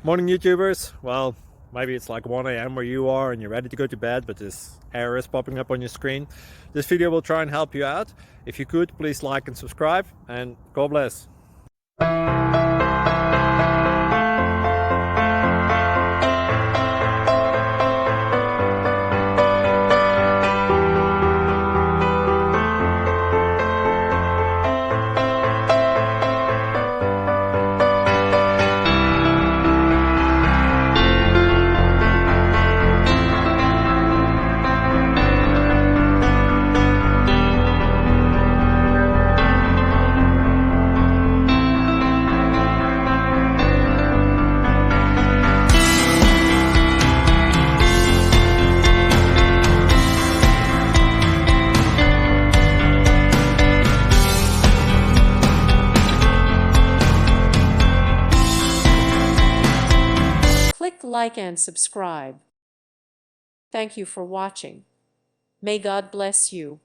Morning YouTubers. Well, maybe it's like 1 a.m. where you are and you're ready to go to bed, but this error is popping up on your screen. This video will try and help you out. If you could, please like and subscribe, and God bless. Click like and subscribe. Thank you for watching. May God bless you.